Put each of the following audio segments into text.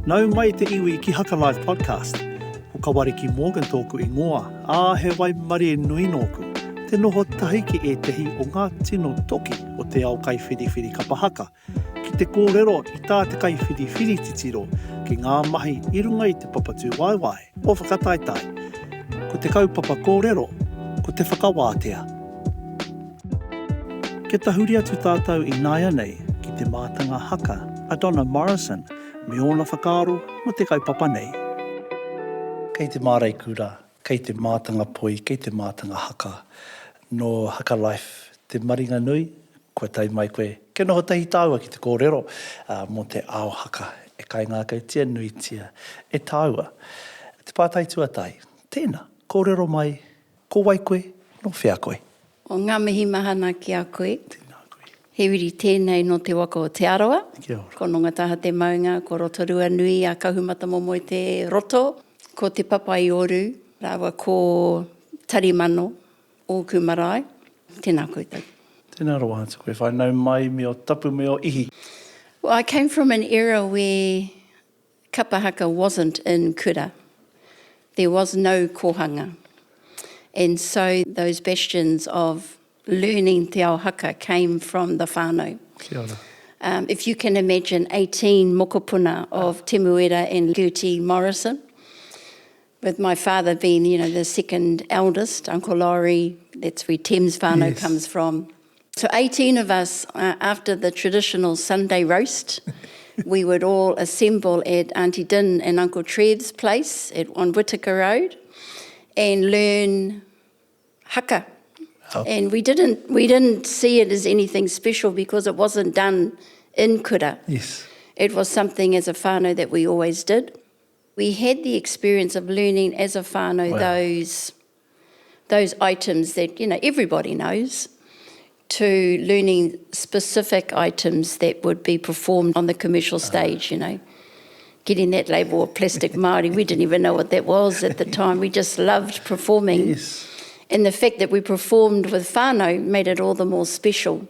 Nau mai te iwi ki Haka Live Podcast. Whakawātea ki Morgan tōku I ngoa, he wai mari e nui nōku. Te noho tahiki e tehi o ngā tino toki o te ao kai whiriwhiri kapahaka. Ki te kōrero I tā te kai whiriwhiri titiro ki ngā mahi I runga I te papatū waiwai o whakataitai. Ko te kaupapa kōrero, ko te Whakawātea. Ke tahuri atu tātou I nāia nei ki te mātanga haka, Adonna Morrison, me ona whakaaro mo te kaupapa nei. Kei te mārei kura, kei te mātanga poi, kei te mātanga haka. No Haka Life, te maringa nui, kua tai mai koe. Ke noho tahi tāua ki te kōrero mo te Ao Haka. E kai ngā koutia nui tia. E tāua, te pātai tuatai. Tēnā, kōrero mai, ko wai koe, no whia koe. O ngā mihi mahana ki a koe. Tēnā koe. He wiri tēnei no te waka o te aroa. Kia ora. Ko nonga taha te maunga, ko rotorua nui a kahumata momo I te roto. Ko te papa I oru, rawa ko tarimano o kumarae. Tēnā koutou. Tēnā roa atu koe, whanau mai me o tapu me o ihi. Well, I came from an era where kapahaka wasn't in kura. There was no kohanga. And so those bastions of learning Te Ao Haka came from the whānau. Kia ora. If you can imagine 18 mokopuna of Te Muera and Gertie Morrison, with my father being, the second eldest, Uncle Laurie, that's where Thames whānau Yes. comes from. So 18 of us, after the traditional Sunday roast, we would all assemble at Auntie Din and Uncle Trev's place on Whitaker Road and learn haka. Oh. And we didn't see it as anything special because it wasn't done in kura. Yes. It was something as a whānau that we always did. We had the experience of learning as a whānau Wow. those items that, everybody knows, to learning specific items that would be performed on the commercial stage, Getting that label of plastic Māori, we didn't even know what that was at the time. We just loved performing. Yes. And the fact that we performed with whānau made it all the more special.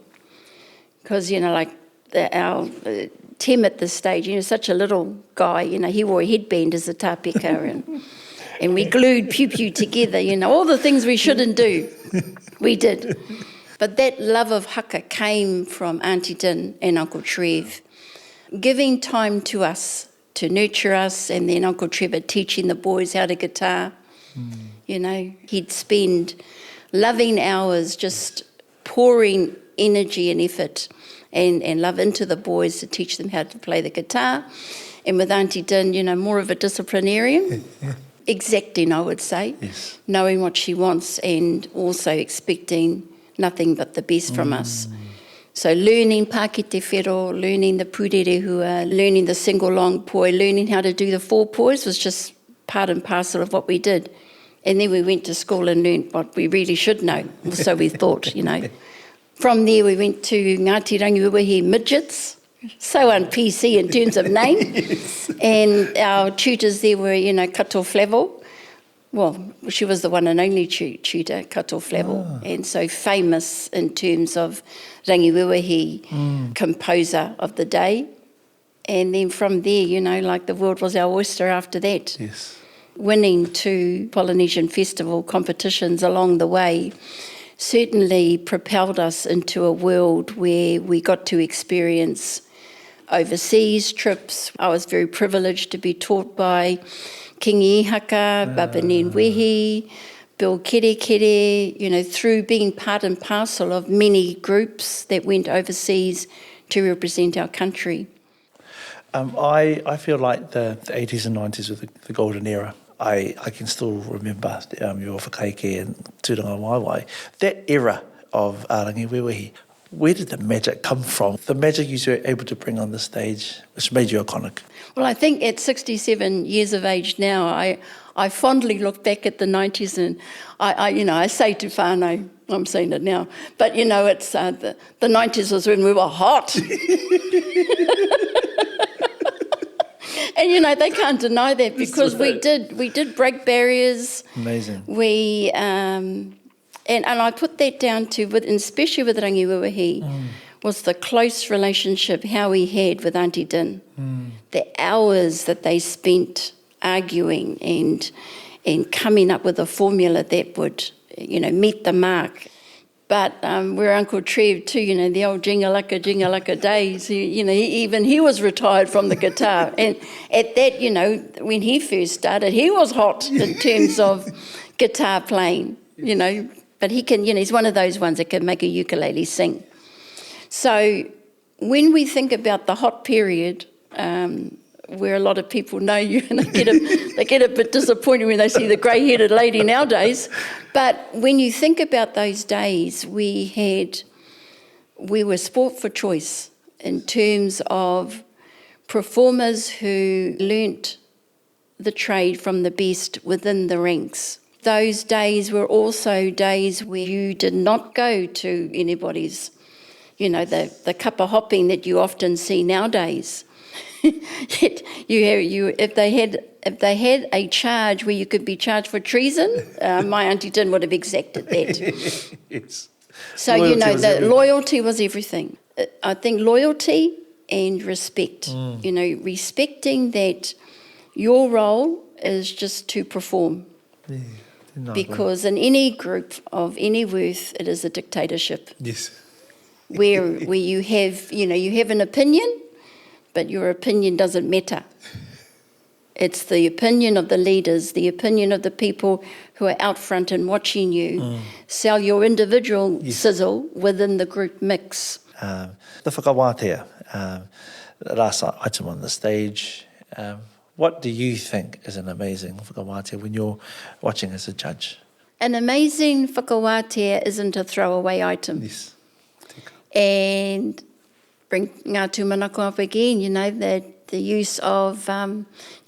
Because, our Tim at this stage, such a little guy, he wore a headband as a tāpeka and we glued pew-pew together, all the things we shouldn't do, we did. But that love of haka came from Auntie Din and Uncle Trev, giving time to us, to nurture us, and then Uncle Trevor teaching the boys how to guitar. He'd spend loving hours just pouring energy and effort and love into the boys to teach them how to play the guitar. And with Auntie Din, more of a disciplinarian, exacting, I would say, Yes. knowing what she wants and also expecting nothing but the best from us. So learning Pākete Whero, learning the pūrerehua, learning the single long poi, learning how to do the four pois was just part and parcel of what we did. And then we went to school and learned what we really should know, or so we thought, From there we went to Ngāti Rangiuahi Midgets, so un-PC in terms of name. Yes. And our tutors there were, Kato Flavel. Well, she was the one and only tutor, Kato Flavel, and so famous in terms of Rangiuahi, composer of the day. And then from there, the world was our oyster after that. Yes. Winning 2 Polynesian festival competitions along the way certainly propelled us into a world where we got to experience overseas trips. I was very privileged to be taught by Kingi Haka, Baba Nenwehi, Bill Kere, through being part and parcel of many groups that went overseas to represent our country. I feel like the 80s and 90s were the golden era. I can still remember your whakaike and tūranga waiwai. That era of Rangiwewehi, where did the magic come from? The magic you were able to bring on the stage, which made you iconic. Well, I think at 67 years of age now, I fondly look back at the 90s and I say to whānau, I'm saying it now, but it's the 90s was when we were hot. And they can't deny that because we did break barriers. Amazing. We and I put that down to, especially with Rangiuahi, was the close relationship how we had with Auntie Din. the hours that they spent arguing and coming up with a formula that would, meet the mark. But where Uncle Trev too, the old jingalaka days, he was retired from the guitar. And at that, when he first started, he was hot in terms of guitar playing, But he can, he's one of those ones that can make a ukulele sing. So when we think about the hot period, where a lot of people know you and they get a bit disappointed when they see the grey-headed lady nowadays. But when you think about those days, we were sport for choice in terms of performers who learnt the trade from the best within the ranks. Those days were also days where you did not go to anybody's, the cuppa hopping that you often see nowadays. If they had a charge where you could be charged for treason, my Auntie Tin would have exacted that. Yes. So loyalty was everything. I think loyalty and respect. Respecting that your role is just to perform. Yeah, because in any group of any worth, it is a dictatorship. Yes. where you have an opinion, but your opinion doesn't matter. It's the opinion of the leaders, the opinion of the people who are out front and watching you sell your individual sizzle within the group mix. The Whakawātea, last item on the stage, what do you think is an amazing Whakawātea when you're watching as a judge? An amazing Whakawātea isn't a throwaway item. Yes. And bring ngā tūmanako up again, the use of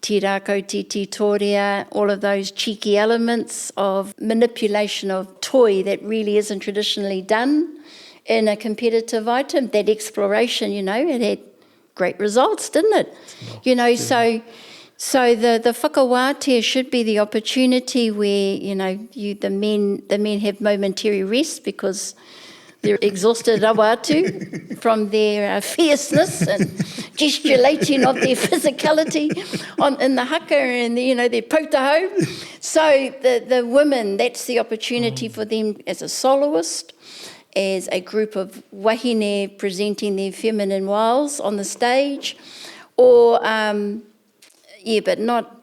te rākau, te tōrea, all of those cheeky elements of manipulation of toi that really isn't traditionally done in a competitive item. That exploration, it had great results, didn't it? So the Whakawātea should be the opportunity where, the men have momentary rest because they're exhausted rawatu from their fierceness and gesticulating of their physicality in the haka and their potaho. So the women, that's the opportunity for them as a soloist, as a group of wahine presenting their feminine wiles on the stage, or but not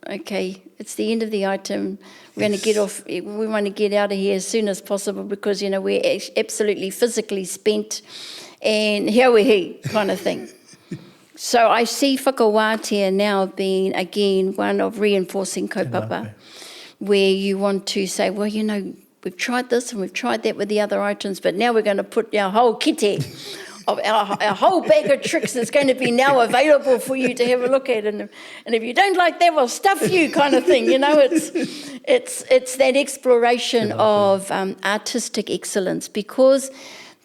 okay. It's the end of the item. We're going to get off. We want to get out of here as soon as possible because we're absolutely physically spent, and here we he kind of thing. So I see Whakawātea now being again one of reinforcing kaupapa, where you want to say, well, we've tried this and we've tried that with the other items, but now we're going to put our whole kite. Of our whole bag of tricks is going to be now available for you to have a look at, and if you don't like that, we'll stuff you, kind of thing. It's that exploration of artistic excellence, because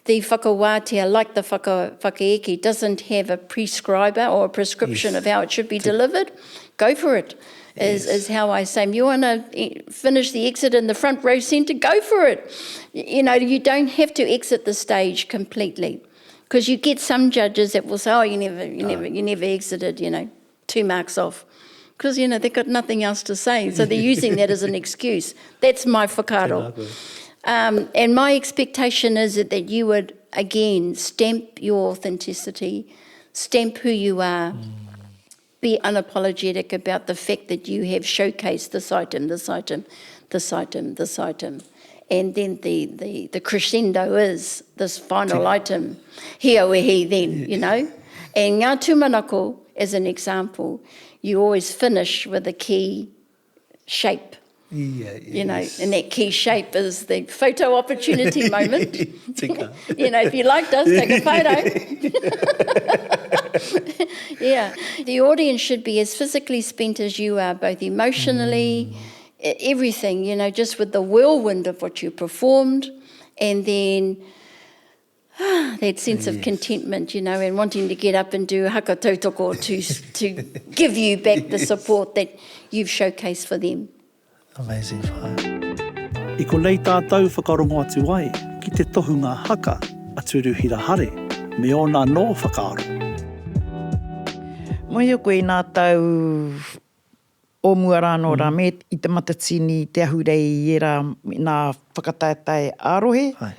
the Whakawātea, like the whakaeke, doesn't have a prescriber or a prescription of how it should be delivered. Go for it. Is how I say. You want to finish the exit in the front row centre? Go for it. You don't have to exit the stage completely. Because you get some judges that will say, oh, you never exited, 2 marks off. Because, they've got nothing else to say. So they're using that as an excuse. That's my whakaaro. And my expectation is that you would, again, stamp your authenticity, stamp who you are, be unapologetic about the fact that you have showcased this item, this item, this item, this item. And then the crescendo is this final item, here we he then, And ngā tūmanako, as an example, you always finish with a key shape. Yes. And that key shape is the photo opportunity moment. If you liked us, take a photo. The audience should be as physically spent as you are, both emotionally, everything, just with the whirlwind of what you performed, and then that sense of contentment, and wanting to get up and do haka tautoko to give you back the support that you've showcased for them. Amazing whai. I ko nei tātou whakarongo atu ai ki te tohunga haka aturu hira hare me ona no whakaaro. Moi o koe nā tau o muarano rā me i te matatini te ahurei i era nā whakataetai ārohe. Ai.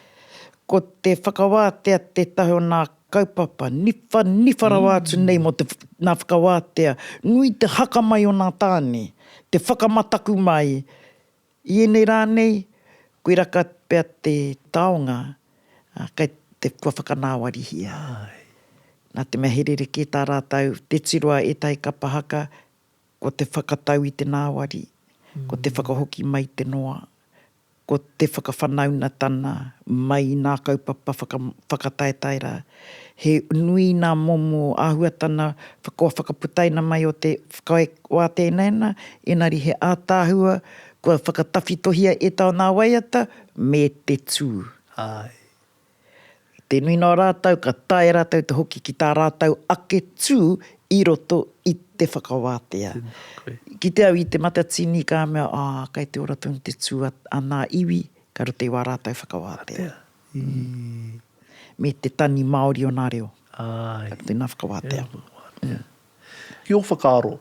Ko te whakawātea te taho nā kaupapa, niwha rawātu nei mo nā whakawātea, nui te haka mai o nā tāne, te whakamataku mai. I enei rānei, koe raka pia te taonga, kai te kua whakanāwarihia. Ai. Nā te mea herereke tā rātau, te tirua e tai kapahaka, ko te whakatau i te nāwari, ko te whakahoki mai te noa, ko te whakawhanauna tana mai nā kaupapa whakataetaira. He nui nā momo āhuatana whakaputaina mai o te Whakawātea nēna, enari he ātāhua, kua whakatawhitohia e tau nā waiata, me te tū. Ai. Te nui nā rātau, ka tae rātau te hoki ki tā rātau ake tū i roto i te whakawātea. Ki te au i te matatini ka mea, kai te ora tonu te tū anā iwi, ka rote i wā rātau whakawātea. Me te tani Māori o nā reo. Ai. Ka rote nā whakawātea. Ki o whakaaro,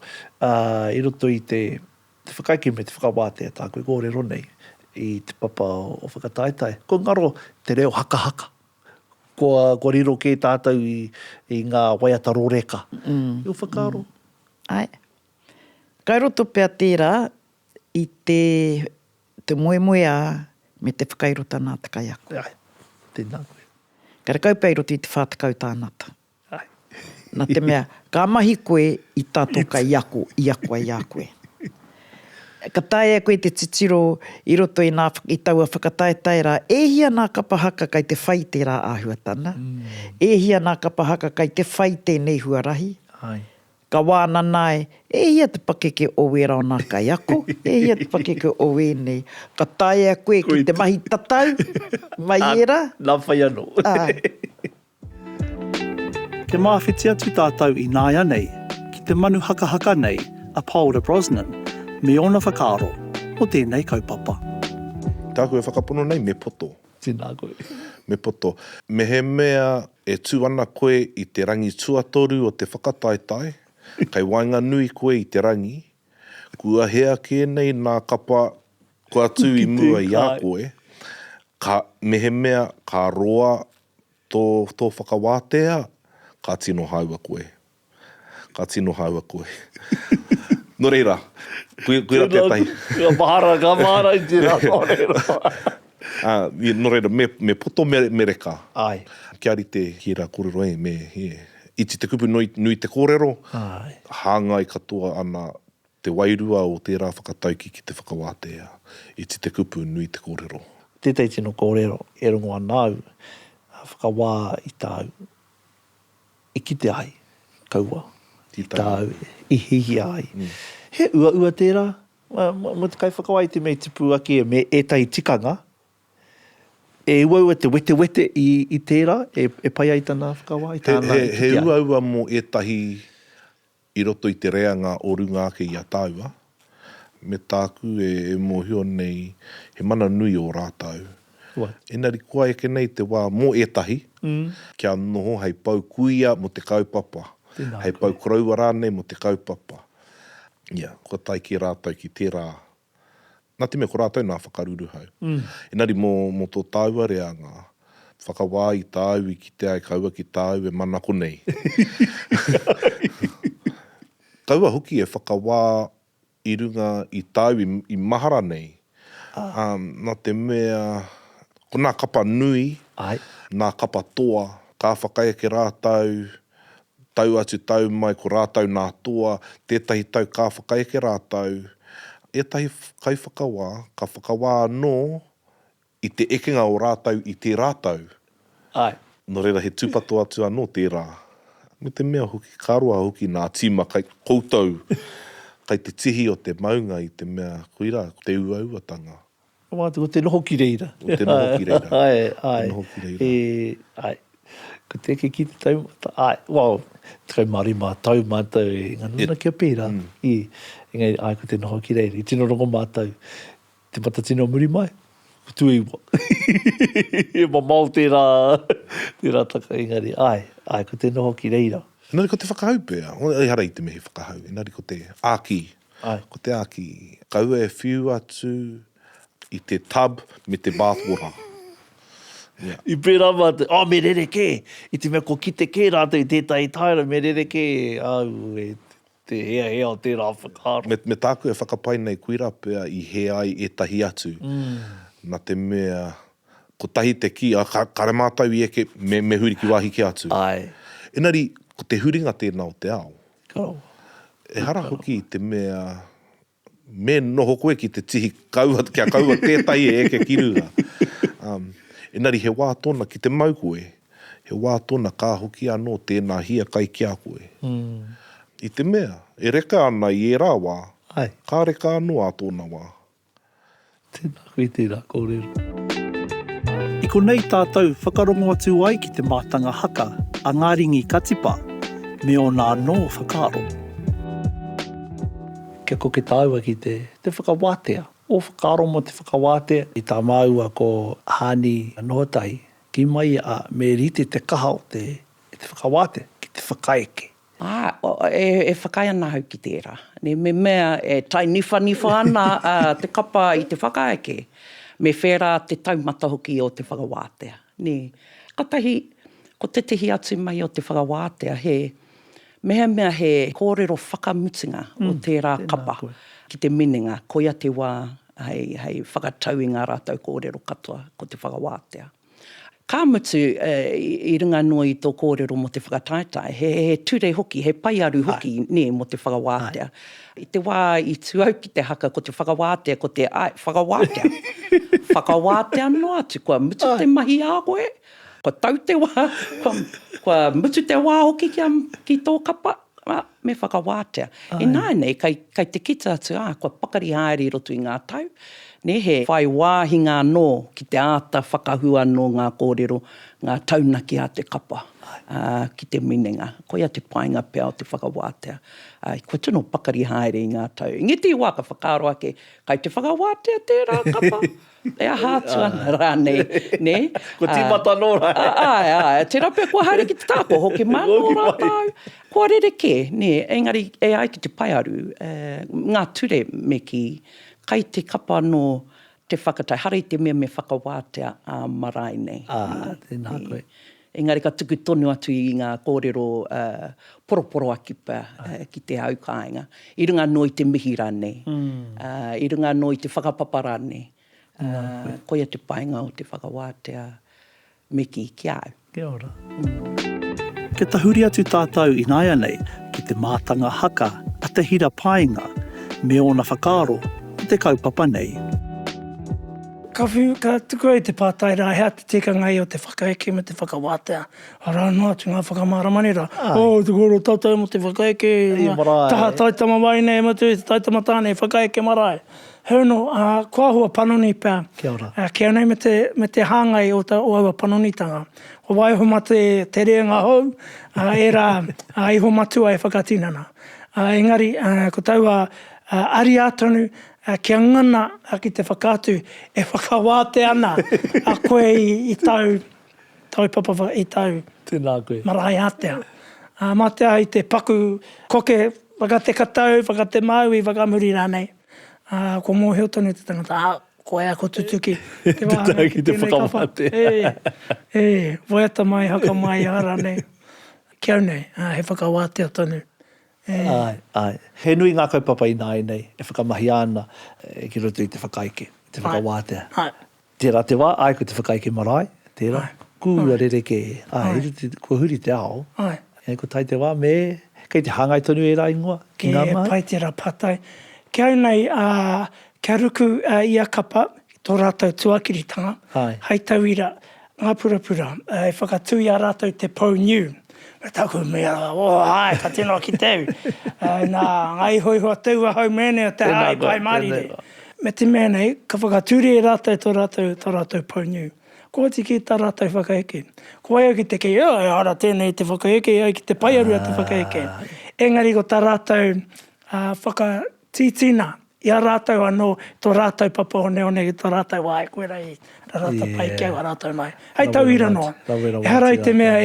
i roto i te whakaike me te whakawātea tā koe kōrero nei, i te papa o whakataetai. Ko ngaro te reo haka. Ko riro ke tātou i ngā waiata rōreka. I o whakaaro. Ai. Kai roto pia tērā i te moemoe me te whakairota nā te kai ako. Ai. Tēnā koe. Ka rekau pia i roto i te whātakau tānata. Ai. Nā te mea, ka mahi koe i tātou kai ako, i ako ai a koe. Ka tae koe te titiro i roto i taua whakataetai rā, ehia nā kapahaka kai te whai tērā āhuatana. Ehia nā kapahaka kai te whai tēnei huarahi. Ai. Ka wāna nai, ehia te pakeke o wera o nā kai ako, ehia te pakeke o wēnei. Ka tae koe ki te mahi tatau, mai era. Nā whai anō. Ke mawhiti atu tātou i nāia nei, ki te manu haka nei, a Paula Brosnan, me ona whakaaro o tēnei kaupapa. Tāku e whakapono nei, me poto. Tēnā koe. Me poto. Me he mea e tū ana koe i te rangi tuatoru o te whakataetai, kai wainga nui koe i te rangi, kua hea kēnei nā kapa kua tū i mua i a koe, me he mea ka roa tō Whakawātea, ka tino haua koe. Ka tino haua koe. No reira, kuira pia tahi. Ka mahara i tērā, no reira. No reira, me poto me reka. Ai. Kia ari te hira kōrero iti te kupu nui te kōrero, Ai. hāngai katoa ana te wairua o tērā whakatauki ki te Whakawātea. Iti te kupu nui te kōrero. Tētai tino kōrero, e rongo anau, whakawā i tāu, i kite ai, kaua. I tāu, i hihi ai. He ua tērā, mo te kai whakawai te mei tipu ake me e tai tikanga, e ua te wete i tērā, e pai ai tana whakawai, tāna he ua mo e tahi i roto i te reanga o runga ake i a tāua. Me tāku e mohio nei, he mana nui o rātau. Enari kua eke nei te wā mo e tahi, kia noho hei pau kuia mo te kaupapa. Hei pau koraua rānei mo te kaupapa. Kua tai ki rātau ki tērā. Nā te mea ko rātau nā whakaruru hau. Enari mo tō tāua rea ngā whakawā i tāu i ki te ai kaua ki tāu e manako nei. Kaua hoki e whakawā i runga i tāu i mahara nei. Nā te mea, ko nā kapa nui, nā kapa toa, ka whakaiake rātau, tau atu tau mai ko rātau nā toa, tētahi tau ka whakaiake rātau, e tahi kai whakawā, ka whakawā anō i te ekenga o rātau i te rātau. Ai. No reira he tūpato atu anō tērā. Me te mea hoki, kāroa hoki nā tīma kai koutou, kai te tihi o te maunga i te mea koira, te uauatanga. Wātu, ko te noho ki reira. O te noho ki reira. Ai. Te noho ki reira. Ai. Ko te ke ki te taumata. Ai, wow. Te marima taumata e nganuna kia pērā. Ngai, ai, ko te noho ki reira. I tino rongo mātau. Te mata tino muri mai. Ko tu iwa. E ma mau tērā taka ingari. Ai, ko te noho ki reira. Engari ko te whakahau pēr. E hara I te mehe whakahau. Engari ko te āki. Ai. Ko te āki. Kaua e whiu atu I te tub me te bathwater. Yeah. I pērā mā te, me rere ke. I te mea ko kite ke rātou I tētai taira, me rere ke. Te hea o tērā whakaaro. Me tāku e whakapai nei kuira pēr I he ai e tahi atu. Nā te mea, ko tahi te ki, kare mātau I eke, me huri ki wāhi ki atu. Ai. Engari, ko te huringa tēnā o te ao. Karo. E hara hoki te mea, me noho koe ki te tihi kaua, kia kaua tētai e eke kirua. Engari, he wā tōna ki te mau koe, he wā tōna kā hoki anō tēnā hia kai kia koe. I te mea, e reka ana I e rā wā, Ai. kā reka anō a tōna wā. Tēnā koe tēnā kōrero. I konei tātou whakarongo atu ai ki te mātanga haka, a ngāringi katipa, me o nā no whakaaro. Kia koke tāua ki te whakawātea. O whakaaro mo te whakawātea. I tā māua ko Hāni Nohotahi, ki mai me rite te kaha o te whakawātea, ki te whakaeke. E whakai ana hau ki tērā. Me mea e tai nifa ana te kapa I te whakaeke. Me whērā te taumata hoki o te whakawātea. Katahi, ko te tehi atu mai o te whakawātea, mea he kōrero whakamutinga o tērā kapa ki te minenga, ko ia te wā hei whakatau I ngā rātou kōrero katoa ko te whakawātea. Ka mutu I runga noa I tō kōrero mo te whakataitai, he ture hoki, he paiaru hoki mo te whakawātea. I te wā I tuau ki te haka ko te whakawātea, ko te whakawātea. Whakawātea no atu, kua mutu te mahi a koe, kua tau te wā, kua mutu te wā hoki ki tō kapa, me whakawātea. E nāi nei, kai te kita atu, kua pakari haere I roto I ngā tau, he whai wāhi ngā no ki te āta whakahua no ngā kōrero, ngā taunaki a te kapa, ki te minenga. Ko ia te painga pēr o te whakawātea. Ko tino pakari haere I ngā tau. Ngeti I waka whakaaro ake, kai te whakawātea tērā kapa. E a hātua rā nei. Ko tīmata nō rai. Te rape kua haere ki te tāko, hoki mā nō rātau. Kua rere ke, engari e ai ki te paiaru, ngā ture me ki, kai te kapa no te whakatai, hara I te mea me whakawātea a marae nei. Tēnā koe. Engari ka tuku tonu atu I ngā kōrero poroporo akipa ki te au kāinga. I runga no I te mihira nei. I runga no I te whakapapara nei. Koia te painga o te whakawātea me ki au. Kia ora. Ke tahuri atu tātou I nāia nei ki te mātanga haka a te hira painga me ona whakaaro te kaupapa nei. Ka tuku ai te pātai rā, hea te tikanga I o te whakaeke me te whakawātea. Ara noa tu ngā whakamaramani rā. Te koro tātou mo te whakaeke. Taha taitama waine, mo te taitama tāne, whakaeke marae. Heuno, kua hua panoni pēr. Kia ora. Kia nei me te hāngai o aua panonitanga. O waiho ma te reanga hou, e rā, iho matua e whakatinana. Engari, ko taua ari ātonu, kia ngana ki te whakātu, e whakawāte ana a koe I tau papa I tau Tēnā koe. marae ātea. Mā te ai te paku koke, whakate katau, whakate mau I whakamuri rānei. Ko mō heo tonu te tangata, ko ea ko tutuki. Te Tutai ki te whakawātea. Voiata mai, haka mai, rānei. Kia nei, he whakawātea tonu. Ai. He nui ngā kaupapa I nāi nei, e whakamahi ana ki roto I te whakaike, te whakawātea. Tērā te wā, ai ko te whakaike marae, tērā. Kua rere ke, ko huri te ao. Ko tai te wā me, kei te hangai tonu e rā ingoa, ki ngā mai. Pai tērā patai. Kia nei, kia ruku I a kapa, tō rātou tuakiritanga. Hei tauira, ngā purapura, e whakatui a rātou te pou niu. Me taku mea, ka tino ki teu. Ngai hoihoa teua hau mene o te ai pai marire. Me te mea nei, ka whakature e rātou tō rātou pou niu. Ko tiki tā rātou whakaeke. Ko ai ki te kei, ara tēnei te whakaeke, ai ki te paiaru a te whakaeke. Engari ko tā rātou whakatitina. Ia rātou anō, tō rātou papa o neone ki tō rātou wai, koe rei, rātou pai kia wa rātou mai. Hei tau ira noa. E harai te mea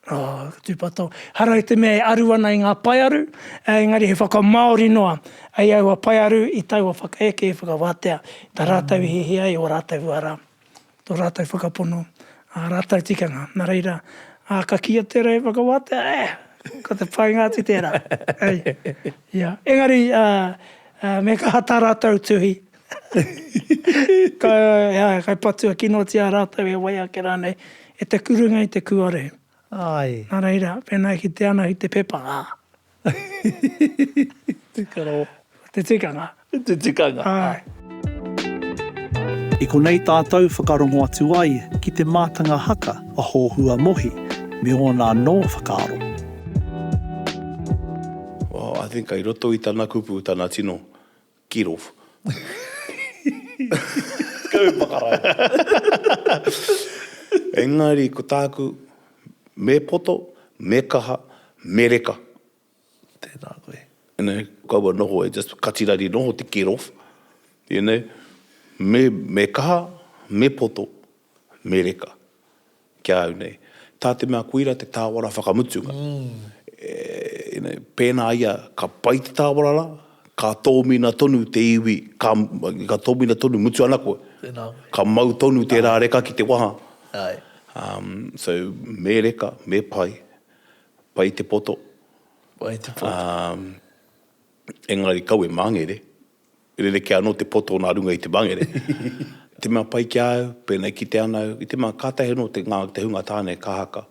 Tūpato. Harau te mea aru ana i ngā paiaru, engari he whakamaori noa. Ai au a paiaru i tau a whakaeke, whakawātea. Tā rātau he hea o rātau ara. Tō rātau whakapono, rātau tikanga. Nā reira, ka kia tērā e whakawātea, ko te pai ngāti tērā. Engari, me ka hata rātau tuhi. Kai patua kinotia rātau e waia ke rānei. E te kurunga i te kuare. Ai. Nā reira, pēnā ki te ana i te pepa. Tikaro. Te tikanga. Te tikanga. Ai. I konei tātou whakarongo atu ai ki te mātanga haka a hōhua mohi me ona no whakaaro. Well, I think ai roto i tana kupu tana tino kirof. Kau whakarai. Engari, ko tāku me poto, me kaha, me reka. Tēnā koe. Kaua noho e just katirari noho te kirof. Me kaha, me poto, me reka. Kia au nei. Tā te mea kuira te tāwara whakamutunga. Pēnā ia ka pai te tāwara la, ka tōmina tonu te iwi, ka tōmina tonu mutu ana koe. Tēnā koe. Ka mau tonu te rā reka ki te waha. Ai. So me reka, me pai te poto. Pai te poto. Engari kau e mangere. Rere ke anō te poto nā runga i te mangere. Te mea pai ki au, pēnei ki te anau, i te mea kātahi no te hunga tāne ka haka.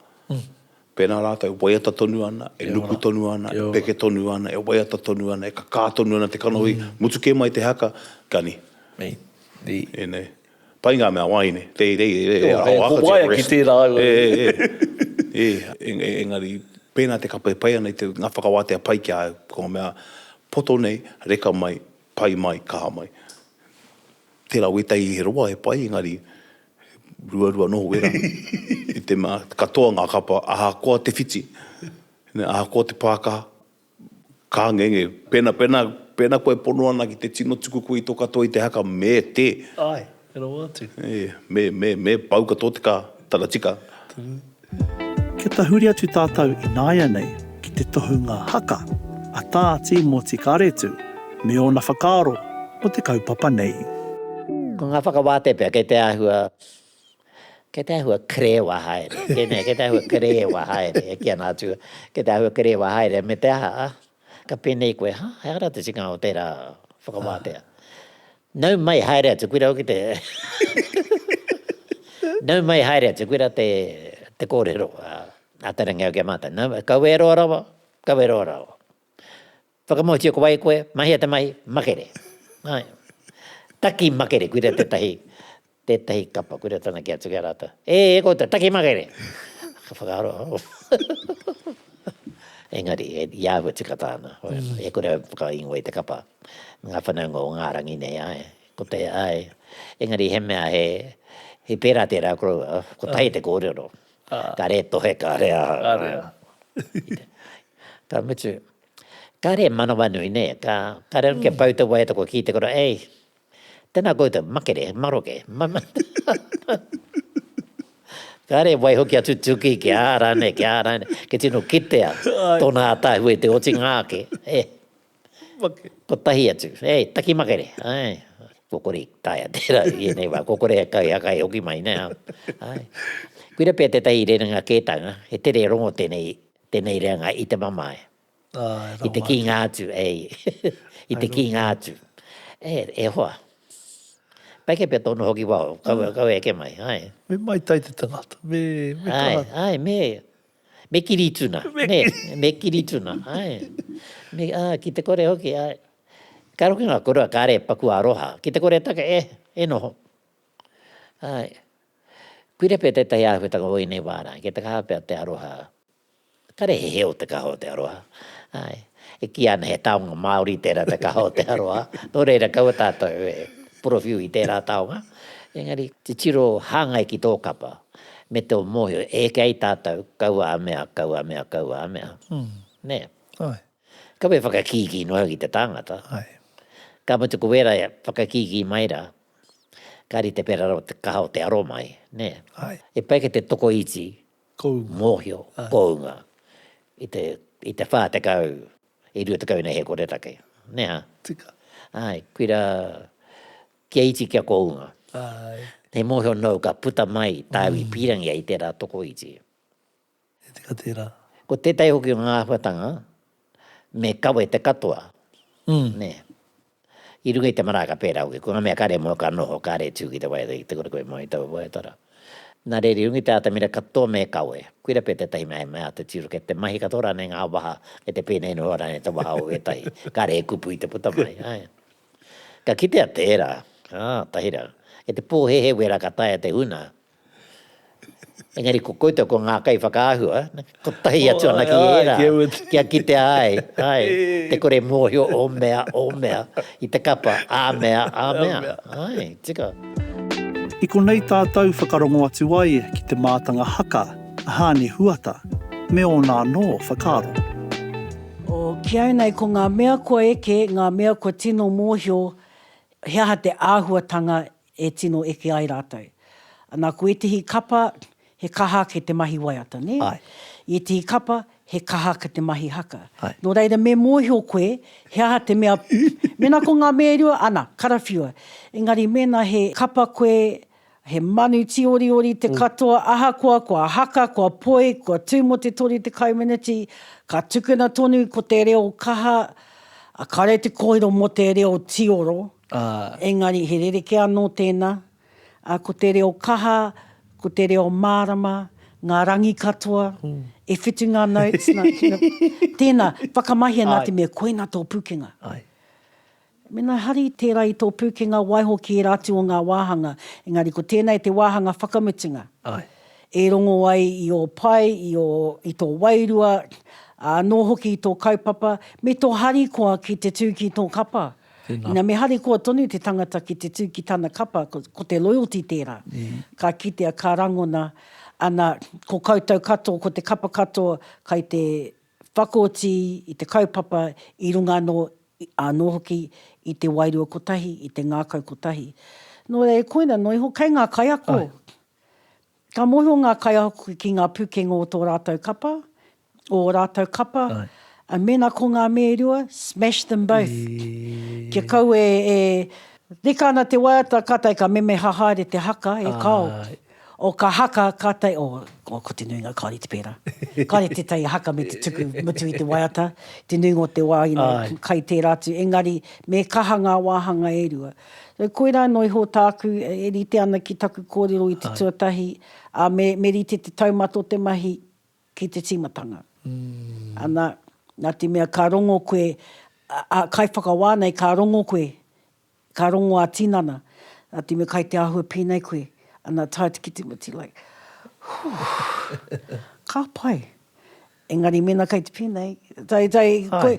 Pēnā rātou, waiata tonu ana, e nuku tonu ana, e peke tonu ana, e waiata tonu ana, e kā tonu ana te kanohi, mutu ke mai te haka, kani. Mei. Nei. Pai ngā mea waine, te Ko waia ki tērā au. Engari, pēnā te ka pai ana i te ngā whakawātea pai ki au, ko mea poto nei, reka mai, pai mai, kaha mai. Tērā wetai he roa e pai, engari, rua noho wera. I te mea, katoa ngā kapa, aha koa te whiti, aha koa te pākaha, ka ngenge, pēnā koe pono ana ki te tino tuku koe i tō katoa i te haka, me te. Ai, e roa atu. Me pauka tō te kā, tana tika. Kia tahuri atu tātou i nāia nei ki te tohunga haka, a tāti mō te karetu, me ona whakaaro o te kaupapa nei. Ko ngā Whakawātea pia, kei te ahua krewa haere. Kei te ahua krewa haere, e kia nātua. Kei te ahua krewa haere, me te aha, ka pēnei koe, he ara te sika o tērā Whakawātea. Nau mai haere atu, kuira o ki te... Nau mai haere atu, kuira te kōrero, a tarangia o kia mātai. Kau e roa rawa, kau e roa rawa. Whakamohiti o kawai koe, mahi a te mahi, makere. Ai. Taki makere, kuira tētahi kapa, kuira tana kia tukia rata. Kouta, taki makere. Whakaaro. Engari, iāhua tika tāna. E kore whakaingo i te kapa. Ngā whanaunga o ngā rangi nei, ai. Ko te, ai. Engari, he mea he pērā tērā koroa, ko tai te kōrero. Ka re tohe, ka re aha. Ka mutu, ka re manawanui ne, ka re ke pauta wai tako ki te kora, tēnā kouta, makere, maroke, ka re wai hoki atu tuki ki ārane, ke tino kitea, tōna ātāhu e te oti ngāke, ko tahi atu, taki makere, kokori tāia tērā, nei wā, kokore kai hakai hoki mai, nea, kuira pia te tahi rerenga kētanga, he tere rongo tēnei reanga i te mamae, i te ki ngā atu, i te ki ngā atu, hoa. Paike pia tonu hoki wau, kau e ke mai, ai. Me mai tai te tangata, me kaha. Ai, me kirituna, me kirituna, ai. Ki te kore hoki, ai. Ka roki ngā koroa kāre paku aroha, ki te kore taka, noho. Ai. Kuira pia te tai āhua taka oi nei wāra, ki te kaha pia te aroha. Kare he heo te kaho te aroha. Ai. E ki ana he taonga Māori tērā te kaho te aroha. Nō reira kaua tātou profiu i tērā taonga. Engari, te tiro hāngai ki tō kapa, me te o mohio, kei tātou, kaua a mea. Ne. Ai. Ka me whakakiki noa ki te tāngata. Ai. Ka mutu ko wera whakakiki maira, kari te pera te kaho te aro mai. Ne. Ai. E pai ke te toko iti, Mōhio, kounga. I te whā te kau, i rua te kau nei he kore take. Neha? Tika. Ai, kuira kia iti kia kounga. Ai. He mōhio nau ka puta mai tāwi pirangia i tērā toko iti. E tika tērā. Ko tētai hoki o ngā huatanga, me kawe te katoa. Ne. I runga i te maraka pērā hoki, ko ngā mea kare mo ka noho, kare tū ki te waiata, i te kore koe mai tau waiatara. Nā re runga i te ata mira katoa me kawe. Kuira pē te tahi mea te tiru, ke te mahi katoa rane ngā waha, e te pēnei no rane te waha o e tahi. Kare e kupu i te puta mai. Ai. Ka kitea tērā, tahira. E te pōhehe wera ka taia te una. Engari ko koito ko ngā kai whakaahua, ko tahi atu ana ki era, kia kitea ai. Te kore mōhio o mea, i te kapa, a mea. Ai, tika. I konei tātou whakarongo atu ai ki te mātanga haka, hāni huata, me o nā no whakaaro. O kia nei ko ngā mea kua eke, ngā mea kua tino mōhio, hea te āhuatanga e tino eke ai rātou. Nā ko e tihi kapa, he kaha ke te mahi waiata, ne? Ai. I tihi kapa, he kaha ke te mahi haka. Ai. Nō reira me mōhio koe, hea te mea, mena ko ngā mea rua, ana, karawhiua. Engari mena he kapa koe, he manu tiori te katoa, aha kua haka, kua poe, kua tū mo te tori te community, ka tukuna tonu ko te reo kaha, a kare te kōhiro mo te reo tioro. Engari, he rereke anō tēnā. Ko te reo kaha, ko te reo mārama, ngā rangi katoa, e whitu ngā notes. Tēnā, whakamahia nā te mea, koe nā tō pukenga. Ai. Mena hari tērā i tō pukenga waiho ki e rātu o ngā wāhanga. Engari, ko tēnei te wāhanga whakamutunga. Ai. E rongo ai i o pai, i tō wairua, nō hoki i tō kaupapa, me tō hari koa ki te tū ki tō kapa. Ina me hari koa tonu te tangata ki te tū ki tāna kapa, ko te loyalty tērā. Ka kitea, ka rangona, ana ko koutou katoa, ko te kapa katoa, kai te whakoti i te kaupapa i runga no hoki i te wairua kotahi, i te ngākau kotahi. Nō rei koina, noiho, kei ngā kaiako. Ka moho ngā kaiako ki ngā pukenga o tō rātou kapa, o rātou kapa, a mena ko ngā mea rua, smash them both. Kia kau reka ana te waiata, kātai ka meme hahaere te haka, kau. O ka haka, kātai, ko te nuinga, kāre te pēra. Kāre te tai haka me te tuku mutu i te waiata, te nuinga o te wāina, kai te rātu. Engari, me kaha ngā wāhanga e rua. Koira noi ho tāku, e rite ana ki taku kōrero i te tuatahi, me rite te taumato te mahi ki te timatanga. Ana, nā te mea ka rongo koe, kai whakawānei ka rongo koe, ka rongo a tinana, nā te mea kai te ahua pēnei koe, ana tai te kiti muti, like, ka pai. Engari mena kai te pēnei, koe,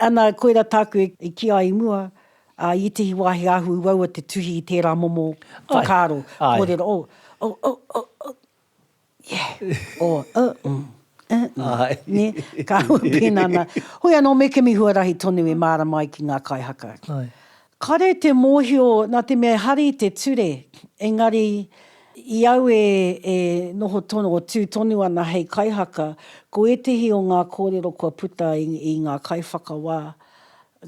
ana koera tāku i kia i mua, i tehi wāhi ahu waua te tuhi i tērā momo whakaaro, kōrero, ne, ka hua pēnana. Hoi anō me ke mi huarahi tonu e māra mai ki ngā kaihaka. Kare te mōhio, nā te mea hari te ture, engari i au noho tono o tū tonu ana hei kaihaka, ko e tehi o ngā kōrero kua puta i ngā kaiwhakawā,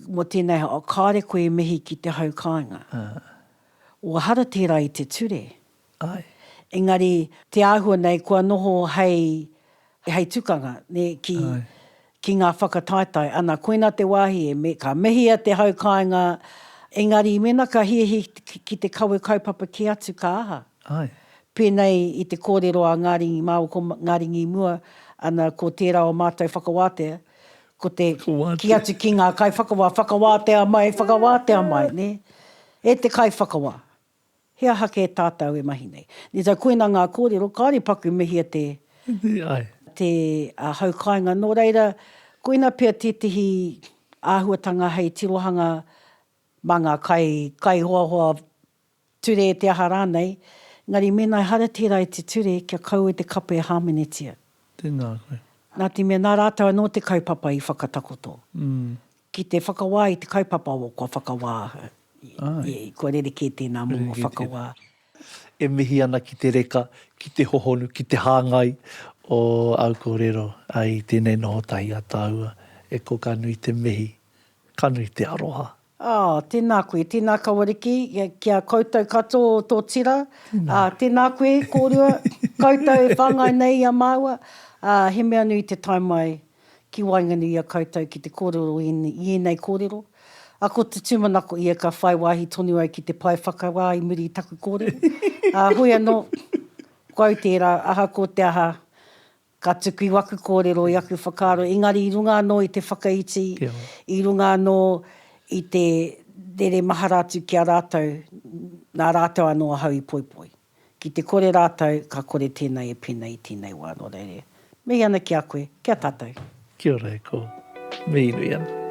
mo tēnei, o kāre koe mihi ki te hau kāinga. O hara tērā i te ture. Engari, te āhua nei, kua noho hei tukanga, ne, ki ngā whakataetai. Ana, koina te wāhi, ka mehia te hau kāinga, engari, mena ka hihi ki te kawe kaupapa ki atu ka aha. Pēnei i te kōrero a Ngāringi Māo, ko Ngāringi Mua, ana ko tērā o mātou Whakawātea, ko te ki atu ki ngā kai Whakawātea mai, ne? E te kai whakawā. Hea hake e tātou e mahi nei. Ni tau koina ngā kōrero, kāre paku mehia te haukainga. Nō reira, koina pia tētihi āhuatanga hei tirohanga manga kai hoa ture e te aha rānei, ngari mēnai hara tērā i te ture, kia kau e te kapa e hāmenetia. Tēnā koe. Nā te mea, nā rātou anō te kaupapa i whakatakoto. Ki te whakawā i te kaupapa o kua whakawā. Kua rereke tēnā mō whakawā. E mihi ana ki te reka, ki te hohonu, ki te hāngai, o au kōrero ai tēnei noho tahi a tāua e ko ka nui te mihi, ka nui te aroha. Tēnā koe, tēnā kawariki, kia koutou katoa o tō tira. Tēnā koe, kōrua, koutou e whangai nei a māua. He mea nui te taimai ki waingani i a koutou ki te kōrero i enei kōrero. A ko te tūmanako ia ka whai wāhi tonu ai ki te pai whakawā i muri i taku kōrero. Hoi anō, kau tērā, aha ko te aha, ka tuku i waku kōrero i aku whakaaro. Engari, i runga anō i te whakaiti, i runga anō i te rere maharatu ki a rātou, nā rātou anō a hau i poipoi. Ki te kore rātou, ka kore tēnei e pēnei i tēnei wā no reire. Me ana ki a koe, kia tātou. Kia ora e ko. Me inu iana.